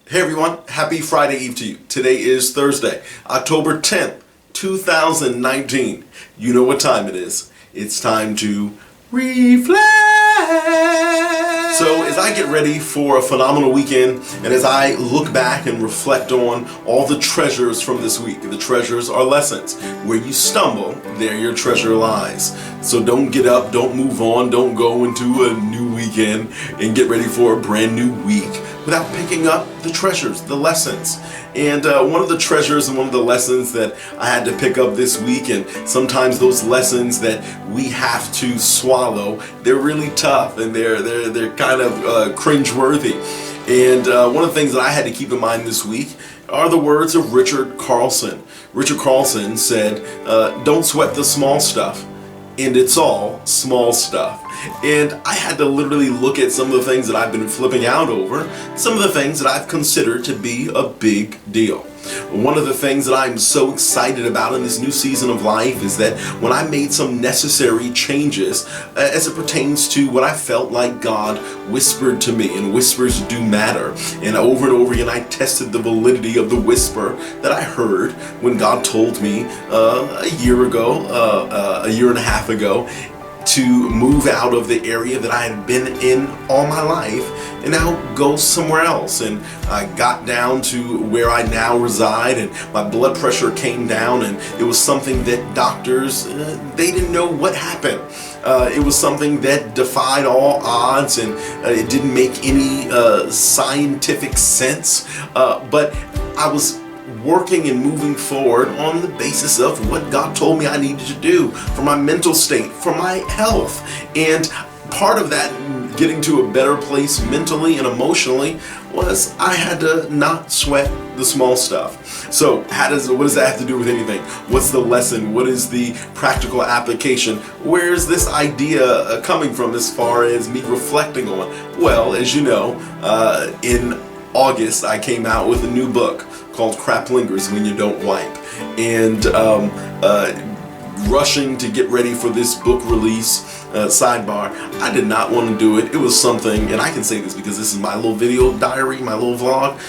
Hey everyone, happy Friday Eve to you. Today is Thursday, October 10th, 2019. You know what time it is. It's time to reflect. So as I get ready for a phenomenal weekend, and as I look back and reflect on all the treasures from this week, the treasures are lessons. Where you stumble, there your treasure lies. So don't get up, don't move on, don't go into a new weekend and get ready for a brand new week without picking up the treasures, the lessons. And one of the treasures and one of the lessons that I had to pick up this week, and sometimes those lessons that we have to swallow, they're really tough and they're kind of cringe-worthy. And one of the things that I had to keep in mind this week are the words of Richard Carlson. Richard Carlson said, don't sweat the small stuff. And it's all small stuff. And I had to literally look at some of the things that I've been flipping out over, some of the things that I've considered to be a big deal. One of the things that I'm so excited about in this new season of life is that when I made some necessary changes as it pertains to what I felt like God whispered to me, and whispers do matter. And over again I tested the validity of the whisper that I heard when God told me a year and a half ago, to move out of the area that I had been in all my life and now go somewhere else. And I got down to where I now reside, and my blood pressure came down, and it was something that doctors, they didn't know what happened. It was something that defied all odds, and it didn't make any scientific sense, but I was working and moving forward on the basis of what God told me I needed to do for my mental state, for my health. And part of that, getting to a better place mentally and emotionally, was I had to not sweat the small stuff. So what does that have to do with anything? What's the lesson? What is the practical application? Where is this idea coming from as far as me reflecting on? Well, as you know, in August I came out with a new book called Crap Lingers When You Don't Wipe. And rushing to get ready for this book release, sidebar, I did not want to do it. It was something, and I can say this because this is my little video diary, my little vlog.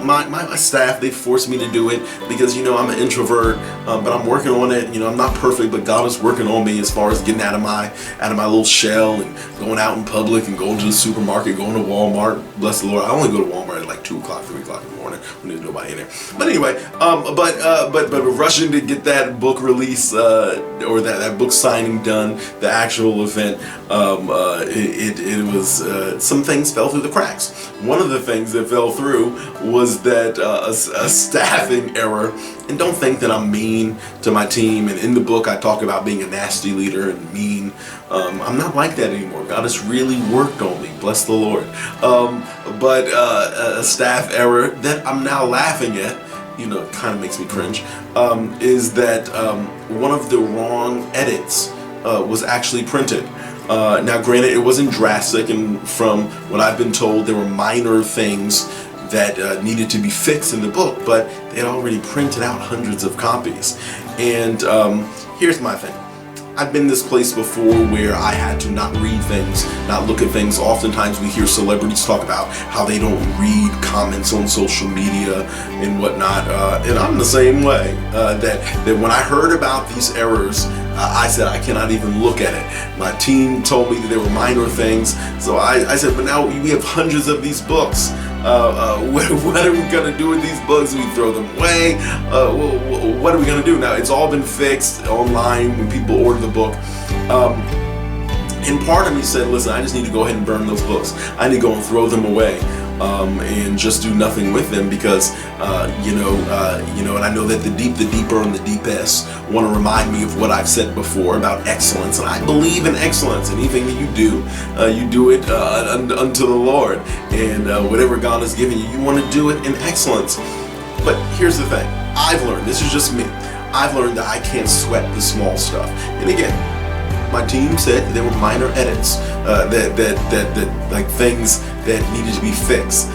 My staff, they forced me to do it because, you know, I'm an introvert, but I'm working on it. You know, I'm not perfect, but God is working on me as far as getting out of my little shell and going out in public and going to the supermarket, going to Walmart. Bless the Lord, I only go to Walmart at like 2 o'clock, 3 o'clock in the morning when there's nobody in there. But anyway, but rushing to get that book release, or that book signing done, the actual event, it was some things fell through the cracks. One of the things that fell through was that a staffing error. And don't think that I'm mean to my team. And in the book I talk about being a nasty leader and mean. I'm not like that anymore. God has really worked on me. Bless the Lord. But a staff error that I'm now laughing at, you know, it kind of makes me cringe, is that one of the wrong edits was actually printed. Now granted, it wasn't drastic, and from what I've been told, there were minor things that needed to be fixed in the book, but they had already printed out hundreds of copies. And here's my thing. I've been this place before where I had to not read things, not look at things. Oftentimes we hear celebrities talk about how they don't read comments on social media and whatnot, and I'm the same way. That when I heard about these errors, I said I cannot even look at it. My team told me that there were minor things, so I said, but now we have hundreds of these books. What are we going to do with these books? Do we throw them away? What are we going to do? Now, it's all been fixed online when people order the book. And part of me said, listen, I just need to go ahead and burn those books. I need to go and throw them away. And just do nothing with them because, you know, and I know that the deeper and the deepest want to remind me of what I've said before about excellence. And I believe in excellence. Anything that you do it unto the Lord. And whatever God has given you, you want to do it in excellence. But here's the thing. I've learned, this is just me, I've learned that I can't sweat the small stuff. And again, my team said there were minor edits, that like things that needed to be fixed.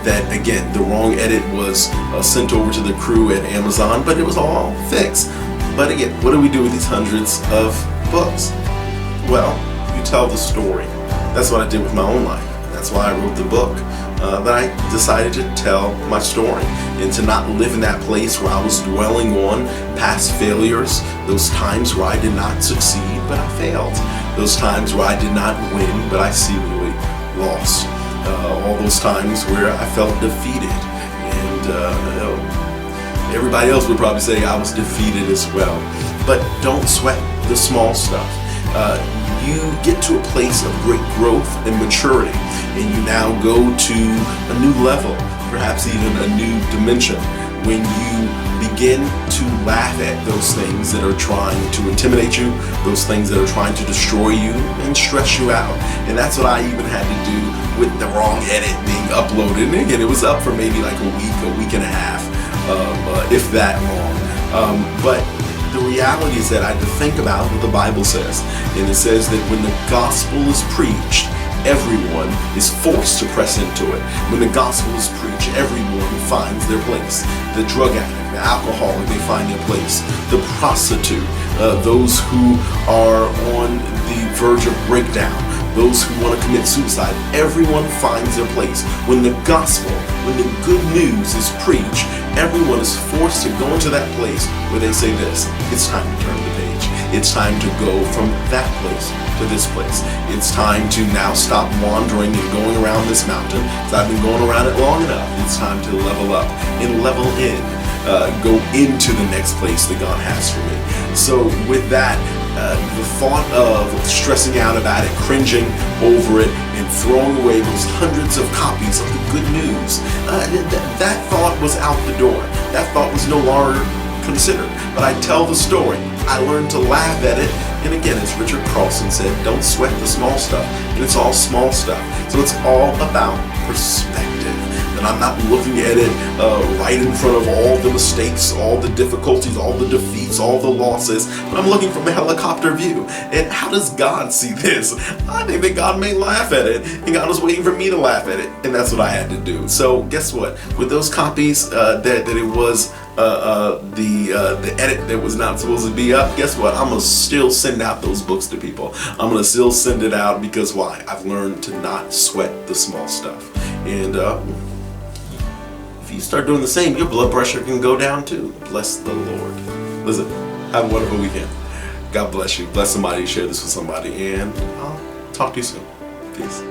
That again, the wrong edit was sent over to the crew at Amazon, but it was all fixed. But again, what do we do with these hundreds of books? Well, you tell the story. That's what I did with my own life. That's why I wrote the book. that I decided to tell my story and to not live in that place where I was dwelling on past failures, those times where I did not succeed but I failed, those times where I did not win but I seemingly lost, all those times where I felt defeated, and everybody else would probably say I was defeated as well. But don't sweat the small stuff. You get to a place of great growth and maturity, and you now go to a new level, perhaps even a new dimension, when you begin to laugh at those things that are trying to intimidate you, those things that are trying to destroy you and stress you out. And that's what I even had to do with the wrong edit being uploaded. And again, it was up for maybe like a week and a half, if that long. But the reality is that I had to think about what the Bible says. And it says that when the gospel is preached, everyone is forced to press into it. When the gospel is preached, everyone finds their place. The drug addict, the alcoholic, they find their place. The prostitute, those who are on the verge of breakdown, those who want to commit suicide, everyone finds their place. When the gospel, when the good news is preached, everyone is forced to go into that place where they say this: it's time to turn the page. It's time to go from that place to this place. It's time to now stop wandering and going around this mountain, because I've been going around it long enough. It's time to level up and level in, go into the next place that God has for me. So with that, the thought of stressing out about it, cringing over it, and throwing away those hundreds of copies of the good news, that thought was out the door. That thought was no longer considered. But I tell the story. I learned to laugh at it. And again, as Richard Carlson said, don't sweat the small stuff. And it's all small stuff. So it's all about perspective. And I'm not looking at it right in front of all the mistakes, all the difficulties, all the defeats, all the losses, but I'm looking from a helicopter view. And how does God see this? I think that God may laugh at it, and God was waiting for me to laugh at it, and that's what I had to do. So guess what? With those copies that it was the edit that was not supposed to be up, guess what? I'm gonna still send out those books to people. I'm gonna still send it out, because why? I've learned to not sweat the small stuff. And if you start doing the same, your blood pressure can go down too. Bless the Lord. Listen, have a wonderful weekend. God bless you. Bless somebody, share this with somebody, and I'll talk to you soon. Peace.